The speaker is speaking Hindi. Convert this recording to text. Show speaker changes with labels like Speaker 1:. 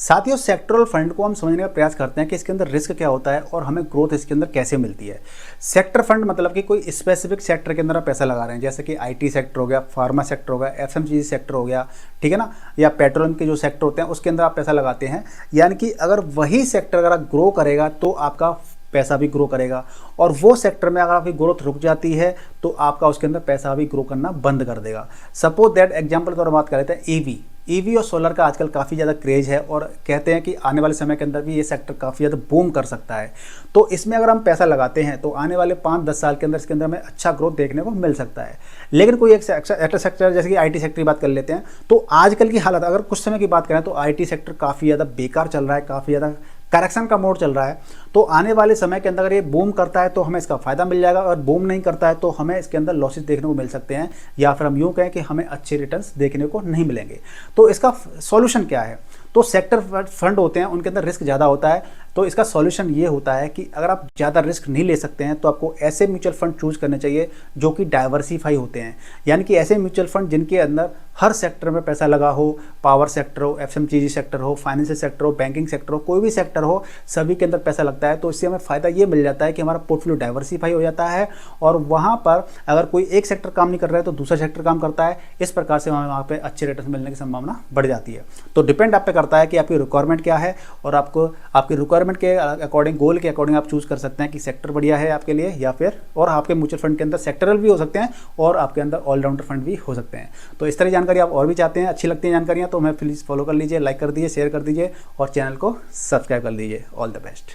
Speaker 1: साथियों, सेक्टरल फंड को हम समझने का प्रयास करते हैं कि इसके अंदर रिस्क क्या होता है और हमें ग्रोथ इसके अंदर कैसे मिलती है। सेक्टर फंड मतलब कि कोई स्पेसिफिक सेक्टर के अंदर आप पैसा लगा रहे हैं, जैसे कि आईटी सेक्टर हो गया, फार्मा सेक्टर हो गया, एफएमसीजी सेक्टर हो गया, ठीक है ना, या पेट्रोलियम के जो सेक्टर होते हैं उसके अंदर आप पैसा लगाते हैं। यानी कि अगर वही सेक्टर अगर ग्रो करेगा तो आपका पैसा भी ग्रो करेगा, और वो सेक्टर में अगर आपकी ग्रोथ रुक जाती है तो आपका उसके अंदर पैसा भी ग्रो करना बंद कर देगा। सपोज दैट एग्जांपल के तौर पर बात कर लेते हैं ईवी और सोलर का आजकल काफ़ी ज़्यादा क्रेज है, और कहते हैं कि आने वाले समय के अंदर भी ये सेक्टर काफ़ी ज़्यादा बूम कर सकता है। तो इसमें अगर हम पैसा लगाते हैं तो आने वाले 5-10 साल के अंदर इसके अंदर हमें अच्छा ग्रोथ देखने को मिल सकता है। लेकिन कोई एक सेक्टर जैसे कि आईटी सेक्टर की बात कर लेते हैं, तो आजकल की हालत अगर कुछ समय की बात करें तो आईटी सेक्टर काफ़ी ज़्यादा बेकार चल रहा है, काफ़ी ज़्यादा करेक्शन का मोड चल रहा है। तो आने वाले समय के अंदर अगर ये बूम करता है तो हमें इसका फायदा मिल जाएगा, और बूम नहीं करता है तो हमें इसके अंदर लॉसेस देखने को मिल सकते हैं, या फिर हम यूँ कहें कि हमें अच्छे रिटर्न्स देखने को नहीं मिलेंगे। तो इसका सॉल्यूशन क्या है? तो सेक्टर फंड होते हैं उनके अंदर रिस्क ज़्यादा होता है। तो इसका सॉल्यूशन ये होता है कि अगर आप ज़्यादा रिस्क नहीं ले सकते हैं तो आपको ऐसे म्यूचुअल फंड चूज करने चाहिए जो कि डाइवर्सिफाई होते हैं। यानी कि ऐसे म्यूचुअल फंड जिनके अंदर हर सेक्टर में पैसा लगा हो, पावर सेक्टर हो, एफएमसीजी सेक्टर हो, फाइनेंशियल सेक्टर हो, बैंकिंग सेक्टर हो, कोई भी सेक्टर हो, सभी के अंदर पैसा लगता है। तो इससे हमें फ़ायदा ये मिल जाता है कि हमारा पोर्टफोलियो डाइवर्सिफाई हो जाता है, और वहाँ पर अगर कोई एक सेक्टर काम नहीं कर रहा है तो दूसरा सेक्टर काम करता है। इस प्रकार से हमें वहाँ पे अच्छे रिटर्न मिलने की संभावना बढ़ जाती है। तो डिपेंड आप पे करता है कि आपकी रिक्वायरमेंट क्या है, और आपको आपकी रिक्वायरमेंट के अकॉर्डिंग, गोल के अकॉर्डिंग आप चूज कर सकते हैं कि सेक्टर बढ़िया है आपके लिए, या फिर और आपके म्यूचुअल फंड के अंदर सेक्टरल भी हो सकते हैं और आपके अंदर ऑलराउंडर फंड भी हो सकते हैं। तो इस तरह की जानकारी आप और भी चाहते हैं, अच्छी लगती है जानकारियाँ, तो हमें प्लीज़ फॉलो कर लीजिए, लाइक कर दीजिए, शेयर कर दीजिए और चैनल को सब्सक्राइब कर लीजिए। All the best.